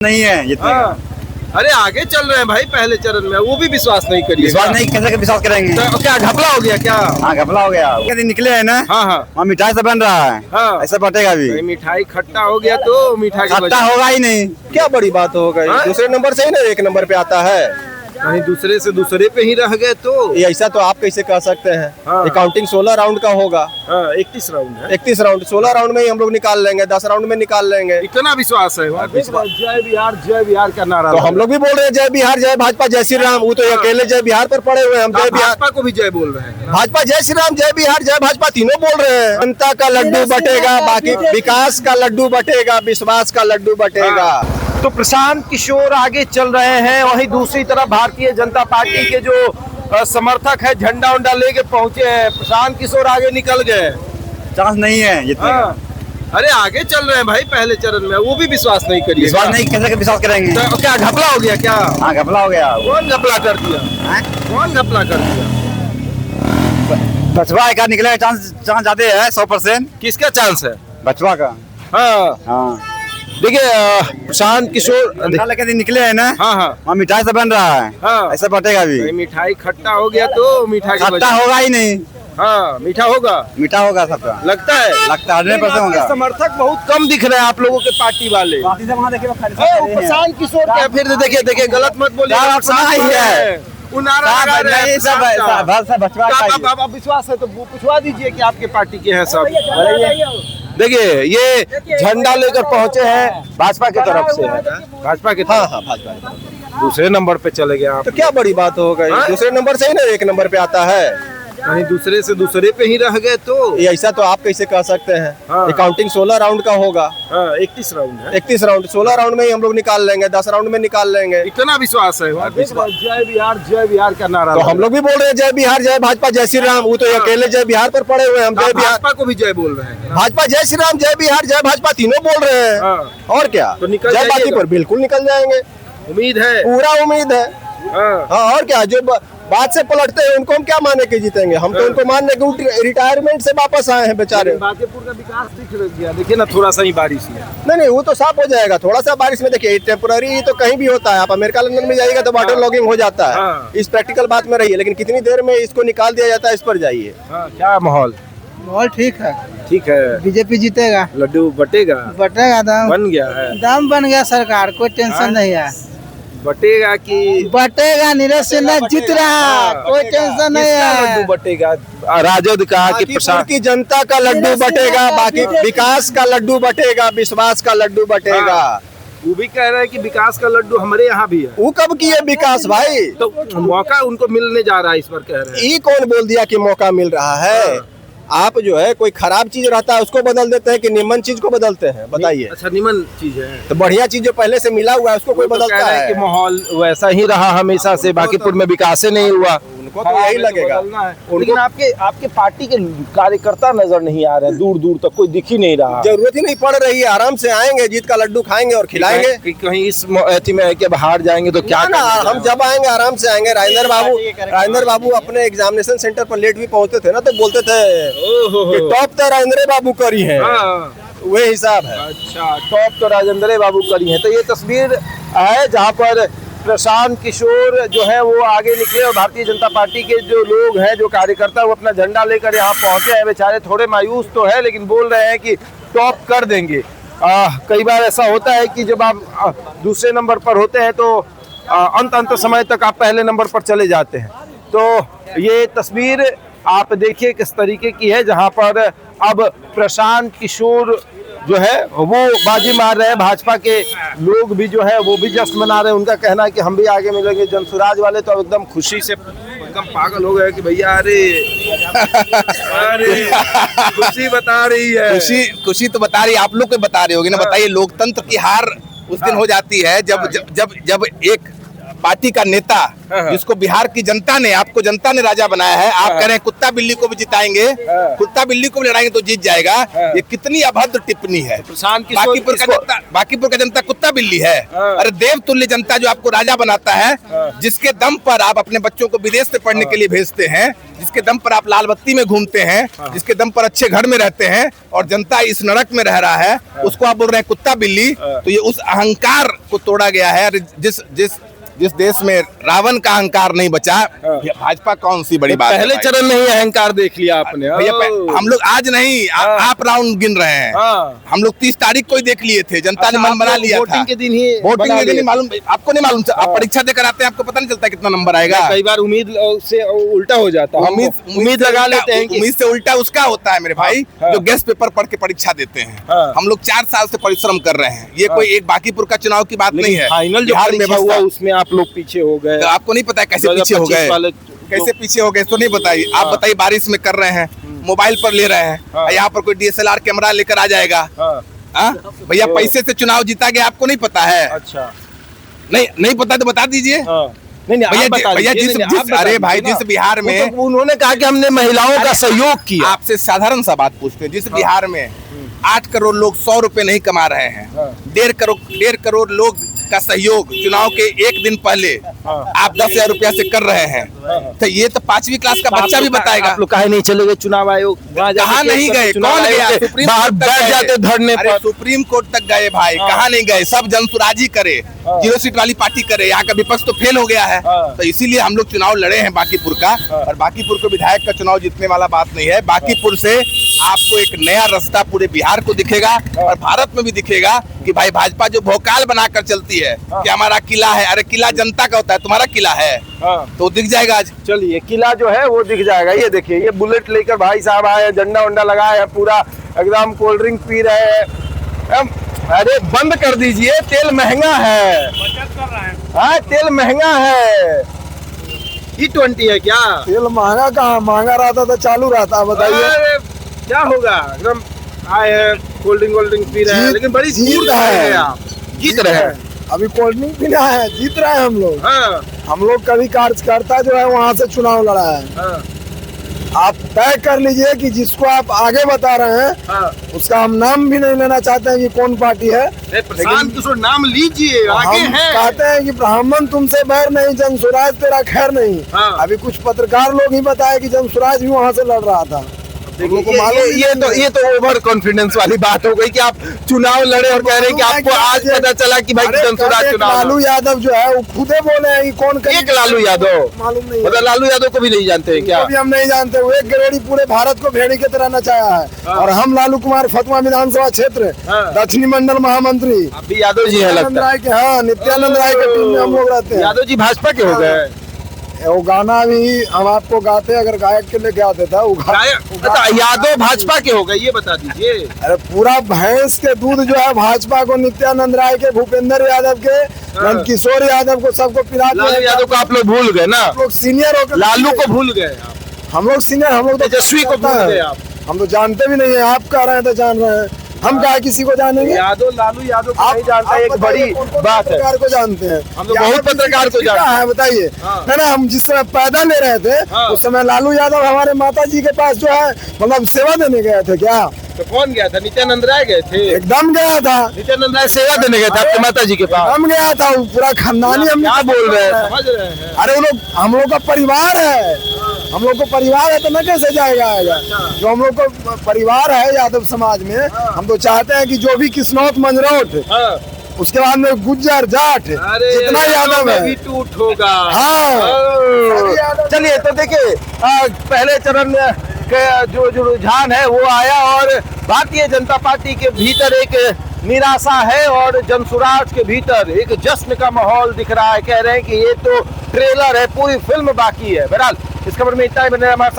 नहीं है जितने अरे आगे चल रहे हैं भाई, पहले चरण में वो भी विश्वास नहीं करिए। विश्वास नहीं कैसे विश्वास करेंगे। तो क्या घपला हो गया क्या? हाँ घपला हो गया। दिन निकले है ना। हाँ हाँ वहाँ मिठाई से बन रहा है। हाँ। ऐसा बटेगा भी। भाई मिठाई खट्टा हो गया तो मीठा की खट्टा होगा ही नहीं। क्या बड़ी बात हो गई। हाँ? दूसरे नंबर से ही ना एक नंबर पे आता है। कहीं दूसरे से दूसरे पे ही रह गए तो ये ऐसा तो आप कैसे कह सकते हैं। हाँ। काउंटिंग 16 राउंड का होगा। 31 राउंड है। 31 राउंड 16 राउंड में ही हम लोग निकाल लेंगे, 10 राउंड में निकाल लेंगे। इतना विश्वास है। जय बिहार का नारा। तो हम लोग भी बोल रहे हैं जय बिहार, जय भाजपा, जय श्री राम। वो तो अकेले जय बिहार पर पड़े हुए हैं। हम जय बिहार भाजपा को भी जय बोल रहे हैं। भाजपा, जय श्री राम, जय बिहार, जय भाजपा तीनों बोल रहे हैं। जनता का लड्डू बटेगा, बाकी विकास का लड्डू बटेगा, विश्वास का लड्डू बटेगा। तो प्रशांत किशोर आगे चल रहे हैं, वहीं दूसरी तरफ भारतीय जनता पार्टी के जो समर्थक है झंडा उंडा लेके पहुंचे हैं। प्रशांत किशोर आगे निकल गए। चांस नहीं है जितने। अरे आगे चल रहे हैं भाई, पहले चरण में वो भी विश्वास नहीं करिए। विश्वास नहीं कैसे विश्वास करेंगे। तो क्या घपला हो गया क्या? हाँ घपला हो गया। कौन घपला कर दिया? कौन घपला कर दिया? बचवा का निकले चांस ज्यादा है 100%। किसका चांस है? बचवा का। हाँ देखिए प्रशांत किशोर लेके दिन निकले है ना। हाँ हाँ वहाँ मिठाई से बन रहा है। हाँ। ऐसा बटेगा भी। भाई मिठाई खट्टा हो गया तो मीठा की खट्टा होगा ही नहीं। हाँ मीठा होगा। मीठा होगा सबका। लगता है 100% होगा। समर्थक बहुत कम दिख रहे हैं आप लोगों के पार्टी वाले। प्रशांत किशोर क्या फिर देखिए गलत मत बोलिए। विश्वास है तो पूछवा दीजिए कि आपके पार्टी के हैं सब। देखिए ये झंडा लेकर पहुंचे हैं, भाजपा की तरफ से है। भाजपा के हाँ हाँ भाजपा। दूसरे नंबर पे चले गए आप। तो क्या बड़ी बात हो गई। हाँ? दूसरे नंबर से ही ना एक नंबर पे आता है। कहीं दूसरे से दूसरे पे ही रह गए तो ये ऐसा तो आप कैसे कह सकते हैं। हाँ। काउंटिंग 16 राउंड का होगा। 31 राउंड है। 31 राउंड 16 राउंड में ही हम लोग निकाल लेंगे, 10 राउंड में निकाल लेंगे। इतना विश्वास है। जय बिहार का नारा। तो हम लोग भी बोल रहे हैं जय बिहार, जय भाजपा, जय श्री राम। वो तो अकेले जय बिहार पर पड़े हुए हैं। हम जय बिहार, भाजपा को भी जय बोल रहे हैं। भाजपा, जय श्री राम, जय बिहार, जय भाजपा तीनों बोल रहे हैं। और क्या तो निकल जय बाकी जाइएगा। पर बिल्कुल निकल जाएंगे। उम्मीद है। पूरा उम्मीद है। हाँ और क्या, जो बात से पलटते हैं उनको हम क्या माने के जीतेंगे। हम तो उनको मानने के रिटायरमेंट से वापस आए हैं बेचारे। बांकीपुर का विकास दिख गया, देखिए ना थोड़ा सा ही बारिश में। नहीं वो तो साफ हो जाएगा। थोड़ा सा बारिश में देखिए टेम्पोररी तो कहीं भी होता है। आप अमेरिका लंदन में जाइएगा तो वाटर लॉगिंग हो जाता है। हाँ। इस प्रैक्टिकल बात में रहिए, लेकिन कितनी देर में इसको निकाल दिया जाता है इस पर जाइए। क्या माहौल? माहौल ठीक है। ठीक है। बीजेपी जीतेगा। लड्डू बटेगा। बटेगा दाम बन गया है। दाम बन गया सरकार, कोई टेंशन नहीं है। बटेगा कि बटेगा, नीरज सिन्हा जीत रहा है, कोई टेंशन नहीं किसका है। लड्डू बटेगा? राजद का कि बांकीपुर प्रशांत की जनता का लड्डू बटेगा, बाकी विकास का लड्डू बटेगा, विश्वास का लड्डू बटेगा। वो भी कह रहे हैं कि विकास का लड्डू हमारे यहाँ भी है। वो कब किए विकास भाई? तो मौका उनको मिलने जा रहा है, इस पर कह रहे हैं। ये कौन बोल दिया कि मौका मिल रहा है? आप जो है कोई खराब चीज रहता है उसको बदल देते हैं कि निमन चीज को बदलते हैं, बताइए। अच्छा निमन चीज है तो बढ़िया चीज जो पहले से मिला हुआ है उसको कोई वो तो बदलता कह रहे हैं है? कि माहौल वैसा ही रहा हमेशा से, बांकीपुर में विकास ही नहीं हुआ। उनको तो यही लगेगा। लेकिन आपके पार्टी के कार्यकर्ता नजर नहीं आ रहे हैं, दूर दूर तक कोई दिख ही नहीं रहा। जरूरत ही नहीं पड़ रही है। आराम से आएंगे, जीत का लड्डू खाएंगे और खिलाएंगे। कि कहीं इस अथी में कि बाहर जाएंगे तो क्या ना हम जब आएंगे आराम से आएंगे। राजेंद्र बाबू अपने एग्जामिनेशन सेंटर पर लेट भी पहुंचते थे ना तो बोलते थे कि टॉप तो राजेंद्र बाबू करी है। वही हिसाब है। अच्छा टॉप तो राजेंद्र बाबू करी है। तो ये तस्वीर है जहाँ पर प्रशांत किशोर जो है वो आगे निकले और भारतीय जनता पार्टी के जो लोग हैं, जो कार्यकर्ता, वो अपना झंडा लेकर यहाँ पहुंचे हैं। बेचारे थोड़े मायूस तो है लेकिन बोल रहे हैं कि टॉप कर देंगे। कई बार ऐसा होता है कि जब आप दूसरे नंबर पर होते हैं तो अंत समय तक आप पहले नंबर पर चले जाते हैं। तो ये तस्वीर आप देखिए किस तरीके की है, जहाँ पर अब प्रशांत किशोर जो है वो बाजी मार रहे हैं। भाजपा के लोग भी जो है वो भी जश्न मना रहे हैं। उनका कहना है कि हम भी आगे मिलेंगे। जनसुराज वाले तो एकदम खुशी से एकदम पागल हो गए कि भैया अरे खुशी बता रही है। खुशी तो बता रही है, आप लोग को बता रहे होगे ना। बताइए लोकतंत्र की हार उस दिन हो जाती है जब एक पार्टी का नेता जिसको बिहार की जनता ने, आपको जनता ने राजा बनाया है, आप कह रहे हैं कुत्ता बिल्ली को भी जिताएंगे, कुत्ता बिल्ली को भी लड़ाएंगे तो जीत जाएगा, ये कितनी अभद्र टिप्पणी है। प्रशांत किशोर बाकीपुर का जनता कुत्ता बिल्ली है। अरे देवतुल्य जनता जो आपको राजा बनाता है, जिसके दम पर आप अपने बच्चों को विदेश से पढ़ने के लिए भेजते हैं, जिसके दम पर आप लाल बत्ती में घूमते हैं, जिसके दम पर अच्छे घर में रहते हैं और जनता इस नरक में रह रहा है, उसको आप बोल रहे हैं कुत्ता बिल्ली। तो ये उस अहंकार को तोड़ा गया है। जिस देश में रावण का अहंकार नहीं बचा, ये भाजपा कौन सी बड़ी बात है। पहले चरण में ही अहंकार देख लिया आपने। भैया हम लोग आज नहीं, आप राउंड गिन रहे हैं। हम लोग 30 तारीख को ही देख लिए थे, जनता ने मन बना लिया था। वोटिंग के दिन ही मालूम, आपको नहीं मालूम, आप परीक्षा देकर आते हैं, आपको पता नहीं चलता कितना नंबर आएगा। कई बार उम्मीद से उल्टा हो जाता है। उम्मीद लगा लेते हैं। उम्मीद से उल्टा उसका होता है मेरे भाई, जो गेस्ट पेपर पढ़ के परीक्षा देते हैं। हम लोग 4 साल से परिश्रम कर रहे हैं। ये कोई एक बाकीपुर का चुनाव की बात नहीं है। फाइनल जो परीक्षा हुआ उसमें आप लोग पीछे हो गए। तो आपको नहीं पता है कैसे पीछे हो गए, कैसे पीछे हो गए तो नहीं बताइए। आप बताइए, बारिश में कर रहे हैं, मोबाइल पर ले रहे हैं, यहाँ पर कोई DSLR कैमरा लेकर आ जाएगा। भैया पैसे से चुनाव जीता गया, आपको नहीं पता है। अच्छा, नहीं पता तो बता दीजिए। भैया अरे भाई, जिस बिहार में उन्होंने कहा कि हमने महिलाओं का सहयोग किया। आपसे साधारण सा बात पूछते हैं, जिस बिहार में 8 करोड़ लोग 100 रुपए नहीं कमा रहे हैं, 1.5 करोड़ लोग का सहयोग चुनाव के एक दिन पहले आप 10,000 रुपया से कर रहे हैं, तो ये तो 5वीं क्लास का बच्चा भी बताएगा। आप लोग काहे नहीं चले गए चुनाव आयोग? कहाँ नहीं गए? कौन गया? बाहर बैठ जाते धरने पर। सुप्रीम कोर्ट तक गए भाई, कहाँ नहीं गए? सब जनसुराजी करे, 0 सीट वाली पार्टी करे। यहाँ का विपक्ष तो फेल हो गया है, तो इसीलिए हम लोग चुनाव लड़े हैं बाकीपुर का। और बाकीपुर को विधायक का चुनाव जीतने वाला बात नहीं है। बाकीपुर से आपको एक नया रास्ता पूरे बिहार को दिखेगा और भारत में भी दिखेगा कि भाई भाजपा जो भोकाल बनाकर चलती है कि हमारा किला है। अरे किला जनता का होता है, तुम्हारा किला है तो दिख जाएगा आज। चलिए, किला जो है वो दिख जाएगा। ये देखिए, ये बुलेट लेकर भाई साहब आए, झंडा वंडा लगाए हैं, पूरा एकदम कोल्ड ड्रिंक पी रहे हैं। अरे बंद कर दीजिए, तेल महंगा है। बचत कर रहे हैं। हाँ, तेल महंगा है। E20 है क्या? तेल महंगा कहाँ, महंगा रहता तो चालू रहता। बताइए क्या होगा। एकदम आए हैं, कोल्ड ड्रिंक पी रहे हैं, लेकिन बड़ी जीत है। आप जीत रहे हैं। अभी कोल्ड ड्रिंक पीना है, जीत रहे हैं हम लोग। हम लोग कभी कार्यकर्ता जो है वहाँ से चुनाव लड़ा है। आप तय कर लीजिए कि जिसको आप आगे बता रहे हैं उसका हम नाम भी नहीं लेना चाहते हैं कि कौन पार्टी है। प्रशांत किशोर नाम लीजिए, आगे हैं। कहते हैं कि ब्राह्मण तुमसे बैर नहीं, जनसुराज तेरा खैर नहीं। अभी कुछ पत्रकार लोग ही बताए कि जनसुराज भी वहाँ से लड़ रहा था। ये तो ओवर कॉन्फिडेंस वाली बात हो गई कि आप चुनाव लड़े और कह रहे हैं कि आपको आज पता चला कि भाई जनसुराज चुनाव। लालू यादव जो है वो खुदे बोले हैं कि कौन एक लालू यादव मालूम नहीं, मतलब लालू यादव को भी नहीं जानते हैं क्या? अभी हम नहीं जानते। वो एक गिरेडी पूरे भारत को भेड़ी की तरह नचाया है। और हम लालू कुमार फतवा विधानसभा क्षेत्र दक्षिणी मंडल महामंत्री अभी यादव जी है लगता है। हाँ, नित्यानंद राय के टीम में हम लोग रहते हैं। यादव जी भाजपा के हो गए। वो गाना भी हम आपको गाते, अगर गायक के लिए क्या देता यादव भाजपा के हो गए, ये बता दीजिए। अरे पूरा भैंस के दूध जो है भाजपा को, नित्यानंद राय के, भूपेंद्र यादव के, नंदकिशोर यादव को, सबको पिलाते। लालू यादव को आप लोग भूल गए ना? लोग सीनियर होकर लालू को भूल गए। हम लोग सीनियर, हम लोग तेजस्वी को भूल गए आप। हम तो जानते भी नहीं है। आप कह रहे हैं तो जान रहे हैं, हम क्या किसी को जानेंगे? लालू यादव को नहीं जानता, एक बड़ी बात है। पत्रकार को जानते हैं, हम लोग बहुत पत्रकार को जानते हैं। बताइए ना, हम जिस समय पैदा ले रहे थे उस समय लालू यादव हमारे माता जी के पास जो है मतलब सेवा देने गए थे क्या? तो कौन गया था? नित्यानंद राय गए थे। एकदम गया था। नित्यानंद राय सेवा देने गए थे आपके माता जी के पास। हम गया था, पूरा खानदानी। हम क्या बोल रहे हैं, समझ रहे हैं? अरे वो लोग हम लोग का परिवार है, हम लोग को परिवार है तो न कैसे जाएगा? जो हम लोग को परिवार है यादव समाज में, हम तो चाहते हैं कि जो भी किस्मत मंजरोट, उसके बाद में गुज्जर जाट जितना यादव है भी टूट होगा। हाँ, चलिए, तो देखिए, पहले चरण के जो रुझान है वो आया और भारतीय जनता पार्टी के भीतर एक निराशा है और जनसुराज के भीतर एक जश्न का माहौल दिख रहा है। कह रहे हैं कि ये तो ट्रेलर है, पूरी फिल्म बाकी है। बहरहाल इस खबर में इतना ही। बने हमारे साथ।